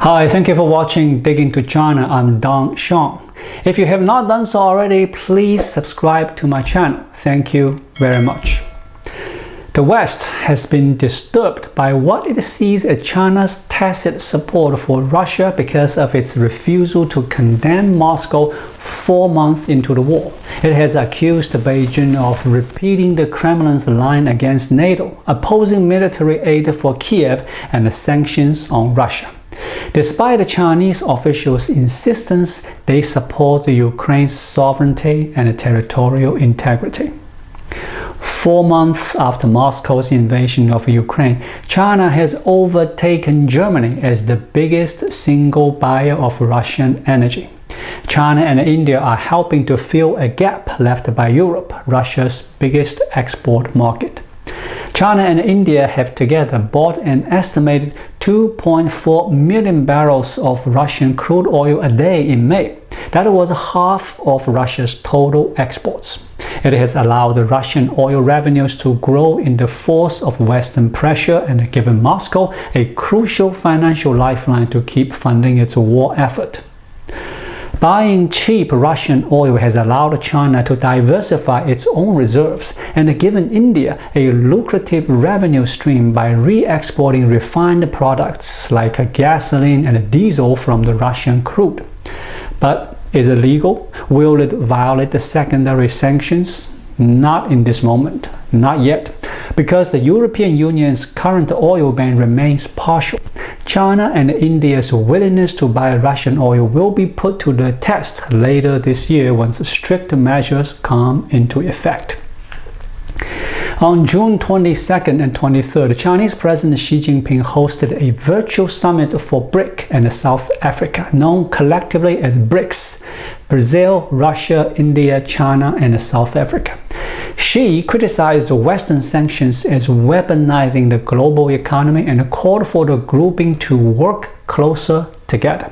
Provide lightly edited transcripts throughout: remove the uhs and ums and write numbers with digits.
Hi, thank you for watching Digging to China. I'm Dong Xiong. If you have not done so already, please subscribe to my channel. Thank you very much. The West has been disturbed by what it sees as China's tacit support for Russia because of its refusal to condemn Moscow 4 months into the war. It has accused Beijing of repeating the Kremlin's line against NATO, opposing military aid for Kyiv and the sanctions on Russia. Despite the Chinese officials' insistence, they support Ukraine's sovereignty and territorial integrity. 4 months after Moscow's invasion of Ukraine, China has overtaken Germany as the biggest single buyer of Russian energy. China and India are helping to fill a gap left by Europe, Russia's biggest export market. China and India have together bought an estimated 2.4 million barrels of Russian crude oil a day in May. That was half of Russia's total exports. It has allowed the Russian oil revenues to grow in the force of Western pressure and given Moscow a crucial financial lifeline to keep funding its war effort. Buying cheap Russian oil has allowed China to diversify its own reserves and given India a lucrative revenue stream by re-exporting refined products like gasoline and diesel from the Russian crude. But is it legal? Will it violate the secondary sanctions? Not in this moment, not yet, because the European Union's current oil ban remains partial. China and India's willingness to buy Russian oil will be put to the test later this year once strict measures come into effect. On June 22nd and 23rd, Chinese President Xi Jinping hosted a virtual summit for Brics and South Africa, known collectively as Brics: Brazil, Russia, India, China, and South Africa. Xi criticized Western sanctions as weaponizing the global economy and called for the grouping to work closer together.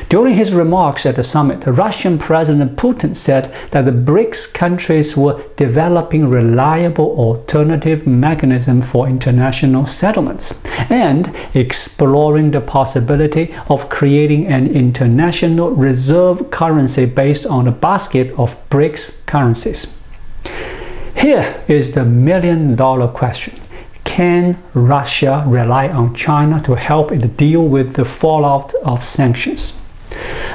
During his remarks at the summit, Russian President Putin said that the BRICS countries were developing reliable alternative mechanisms for international settlements and exploring the possibility of creating an international reserve currency based on a basket of BRICS currencies. Here is the million-dollar question. Can Russia rely on China to help it deal with the fallout of sanctions?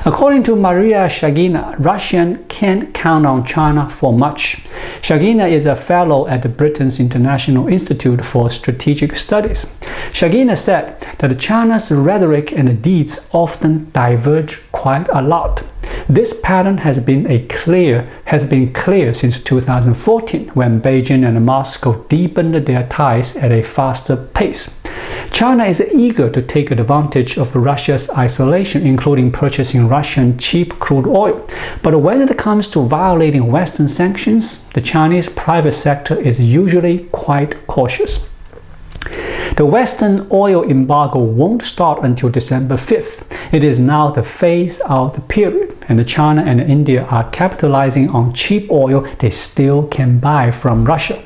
According to Maria Shagina, Russia can't count on China for much. Shagina is a fellow at Britain's International Institute for Strategic Studies. Shagina said that China's rhetoric and deeds often diverge quite a lot. This pattern has been clear since 2014, when Beijing and Moscow deepened their ties at a faster pace. China is eager to take advantage of Russia's isolation, including purchasing Russian cheap crude oil. But when it comes to violating Western sanctions, the Chinese private sector is usually quite cautious. The Western oil embargo won't start until December 5th. It is now the phase-out period, and China and India are capitalizing on cheap oil they still can buy from Russia.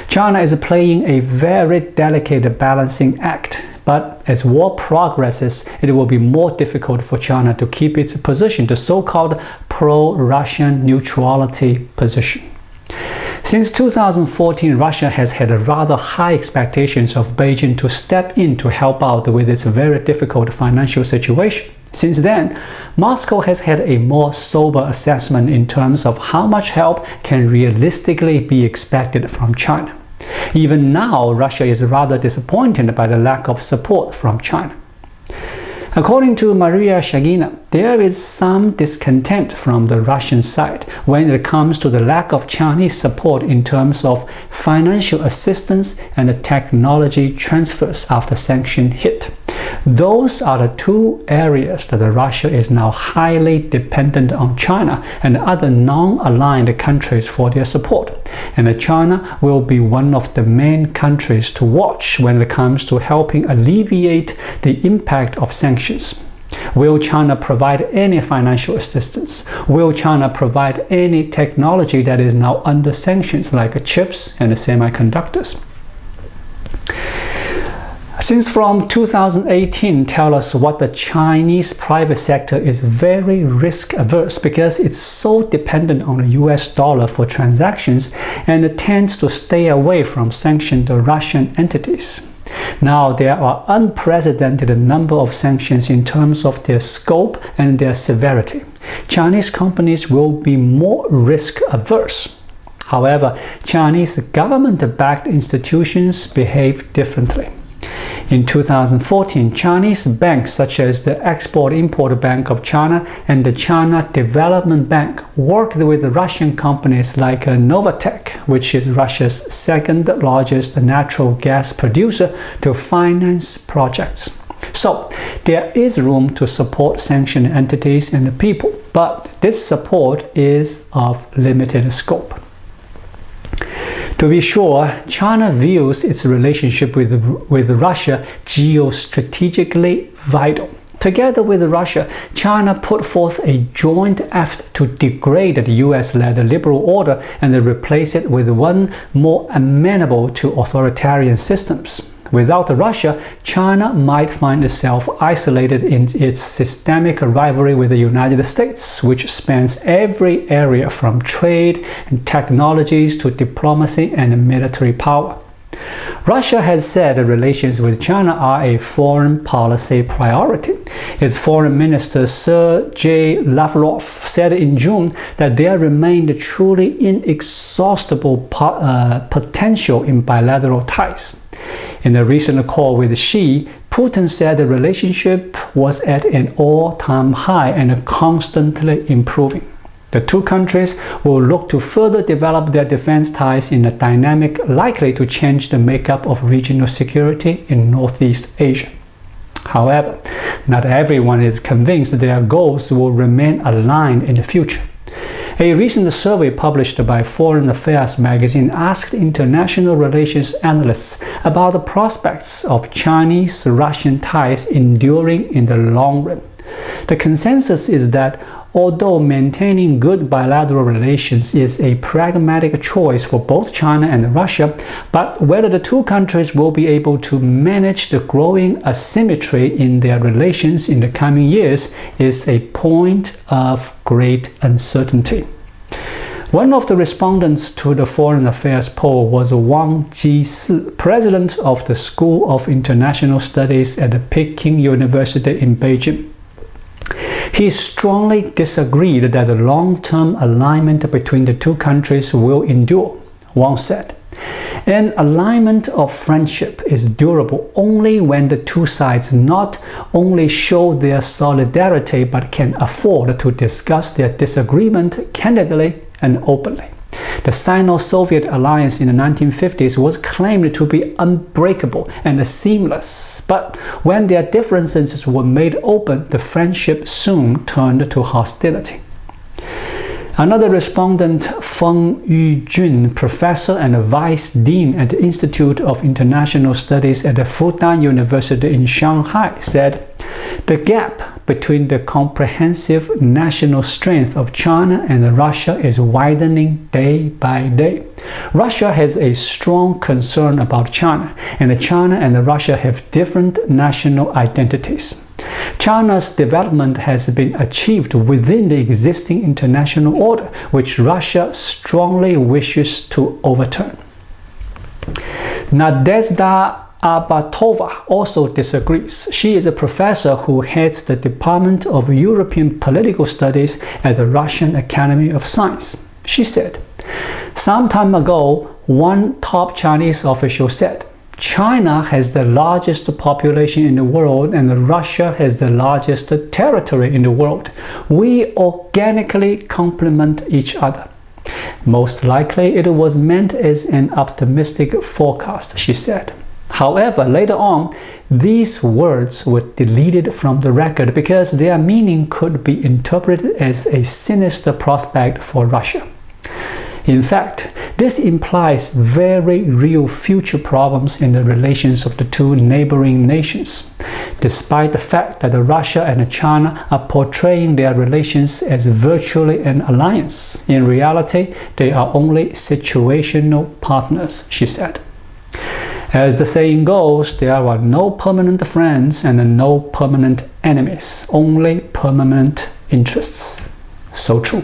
China is playing a very delicate balancing act, but as war progresses, it will be more difficult for China to keep its position, the so-called pro-Russian neutrality position. Since 2014, Russia has had rather high expectations of Beijing to step in to help out with its very difficult financial situation. Since then, Moscow has had a more sober assessment in terms of how much help can realistically be expected from China. Even now, Russia is rather disappointed by the lack of support from China. According to Maria Shagina, there is some discontent from the Russian side when it comes to the lack of Chinese support in terms of financial assistance and technology transfers after sanction hit. Those are the two areas that Russia is now highly dependent on China and other non-aligned countries for their support. And China will be one of the main countries to watch when it comes to helping alleviate the impact of sanctions. Will China provide any financial assistance? Will China provide any technology that is now under sanctions like chips and semiconductors? Since from 2018 tell us what the Chinese private sector is very risk averse because it's so dependent on the US dollar for transactions and it tends to stay away from sanctioned Russian entities. Now there are unprecedented number of sanctions in terms of their scope and their severity. Chinese companies will be more risk averse. However, Chinese government-backed institutions behave differently. In 2014, Chinese banks such as the Export-Import Bank of China and the China Development Bank worked with Russian companies like Novatek, which is Russia's second largest natural gas producer, to finance projects. So, there is room to support sanctioned entities and the people, but this support is of limited scope. To be sure, China views its relationship with Russia geostrategically vital. Together with Russia, China put forth a joint effort to degrade the US-led liberal order and replace it with one more amenable to authoritarian systems. Without Russia, China might find itself isolated in its systemic rivalry with the United States, which spans every area from trade and technologies to diplomacy and military power. Russia has said relations with China are a foreign policy priority. Its foreign minister Sergei Lavrov said in June that there remained truly inexhaustible potential in bilateral ties. In a recent call with Xi, Putin said the relationship was at an all-time high and constantly improving. The two countries will look to further develop their defense ties in a dynamic likely to change the makeup of regional security in Northeast Asia. However, not everyone is convinced their goals will remain aligned in the future. A recent survey published by Foreign Affairs magazine asked international relations analysts about the prospects of Chinese-Russian ties enduring in the long run. The consensus is that although maintaining good bilateral relations is a pragmatic choice for both China and Russia, but whether the two countries will be able to manage the growing asymmetry in their relations in the coming years is a point of great uncertainty. One of the respondents to the Foreign Affairs poll was Wang Jisi, president of the School of International Studies at the Peking University in Beijing. He strongly disagreed that the long-term alignment between the two countries will endure. Wang said, "An alignment of friendship is durable only when the two sides not only show their solidarity but can afford to discuss their disagreement candidly and openly." The Sino-Soviet alliance in the 1950s was claimed to be unbreakable and seamless, but when their differences were made open, the friendship soon turned to hostility. Another respondent, Feng Yujun, professor and vice dean at the Institute of International Studies at the Fudan University in Shanghai, said, "The gap between the comprehensive national strength of China and Russia is widening day by day. Russia has a strong concern about China, and China and Russia have different national identities. China's development has been achieved within the existing international order, which Russia strongly wishes to overturn." Nadezhda Abatova also disagrees. She is a professor who heads the Department of European Political Studies at the Russian Academy of Science. She said, "Some time ago, one top Chinese official said, China has the largest population in the world and Russia has the largest territory in the world. We organically complement each other." Most likely it was meant as an optimistic forecast, she said. However, later on, these words were deleted from the record because their meaning could be interpreted as a sinister prospect for Russia. In fact, this implies very real future problems in the relations of the two neighboring nations. Despite the fact that Russia and China are portraying their relations as virtually an alliance, in reality, they are only situational partners, she said. As the saying goes, there are no permanent friends and no permanent enemies, only permanent interests. So true.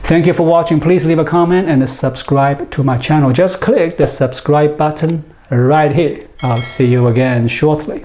Thank you for watching. Please leave a comment and subscribe to my channel. Just click the subscribe button right here. I'll see you again shortly.